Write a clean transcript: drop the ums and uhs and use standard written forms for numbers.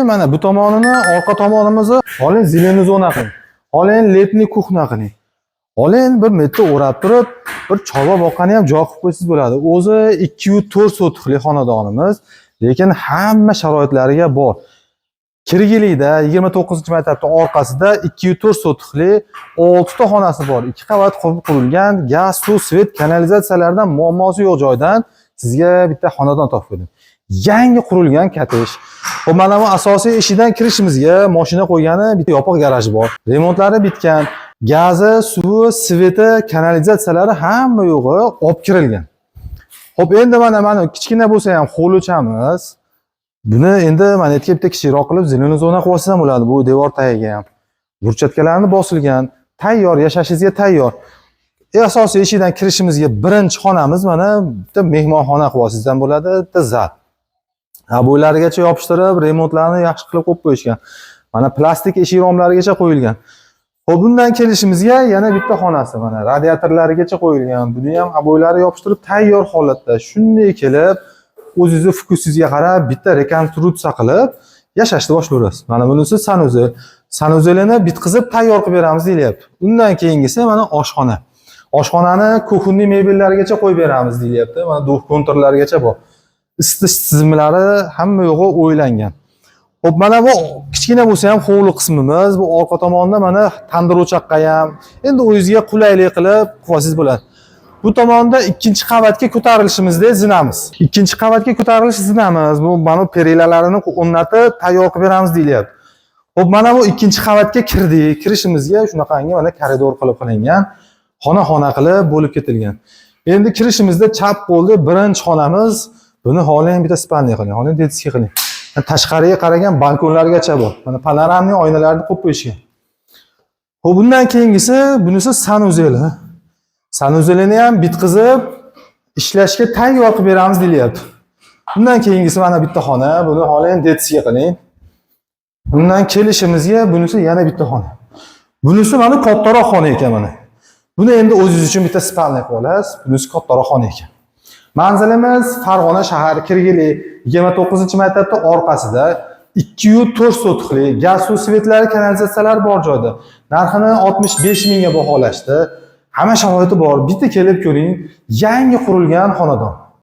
Mana bu tomonini, orqa tomonimizni oling zileni zona qiling. Oling letni kuxna qiling. Oling bir metrda o'rab turib, bir chorva boqqani ham joy qilib qo'ysangiz bo'ladi. O'zi 204 sotixli xonadonimiz, lekin hamma sharoitlariga bor. Kirgilikda 29-maktabning orqasida 204 sotixli 6 ta xonasi bor. 2 qavat qurilgan, gaz, suv, svet, kanalizatsiyalardan muammosi yo'q joydan sizga bitta xonadon topib berdim. Yangi qurilgan kottej. Xo'p, mana bu asosiy eshidan kirishimizga mashina qo'ygani bitta yopiq garaj bor. Remontlari bitgan, gazi, suvi, sveti, kanalizatsiyalari hamma yo'g'i olib kirilgan. Xo'p, endi mana kichkina bo'lsa ham hovlichamiz. Buni endi mana yerga bitta kichikroq qilib zileni zona qilib olsam bo'ladi. Bu devor tagiga ham. Burchatkalarni bosilgan, tayyor, yashashingizga tayyor. Asosiy eshidan kirishimizga birinchi xonamiz mana bitta mehmonxona qilib olsangizdan bo'ladi, bitta zal. Bo'ylarigacha yopishtirib, remontlarni yaxshi qilib qo'yib qo'yishgan. Mana plastik eshik romlarigacha qo'yilgan. Xo'p, bundan kelishimizga yana bitta xonasi mana radiatorlarigacha qo'yilgan. Buni ham bo'ylari yopishtirib tayyor holatda. Shunday kelib, o'zingizni fokusingizga qarab bitta rekonstruksiya qilib yashashni boshlaysiz. Mana bunisi sanuzel. Sanuzelini bitqizib tayyor qilib beramiz deyilyapti. Undan keyingisi mana oshxona. Oshxonani kuxunli mebellarigacha qo'yib beramiz deyilyapti. Mana duh konturlarigacha bor. Isitish tizimlari hamma yo'g'i o'ylangan. Xo'p, mana bu kichkina bo'lsa ham hovli qismimiz, bu orqa tomonda mana tandir o'choqqa ham endi o'zingizga qulaylik qilib qo'ysangiz bo'ladi. Bu tomonda ikkinchi qavatga ko'tarilishimizda zinamiz. Ikkinchi qavatga ko'tarilish zinamiz. Bu mana perilalarini o'rnatib tayyor qilib beramiz deyilyapti. Xo'p, mana bu ikkinchi qavatga kirdik. Kirishimizga shunaqangi mana koridor qilib qilingan, xona-xona qilib bo'lib ketilgan. Endi kirishimizda chap qo'lda birinchi xonamiz. Buni holing bitta spalniya qiling, holing detskiy qiling. Tashqariga qaragan balkonlargacha bor. Mana panoramli oynalarni qo'yib qo'yishgan. Xo'p, bundan keyingisi bunisi sanuzeli. Sanuzelini ham bitqizib ishlashga tayyor qilib beramiz deyilyapti. Bundan keyingisi mana bitta xona, buni holing detskiy qiling. Bundan kelishimizga bunisi yana bitta xona. Bunisi mana kattaroq xona ekan mana. Buni endi o'zingiz uchun bitta spalniya qilib olasiz. Bunisi kattaroq xona ekan. Manzilimiz Farg'ona shahar Kirgili 29-maktabning orqasida 204 sotixli gaz suv svetlari kanalizatsiyalar bor joyda. Narxini 65 mingga baholashdi. Hamma sharoiti bor. Bitta kelib ko'ring. Yangi qurilgan xonadon.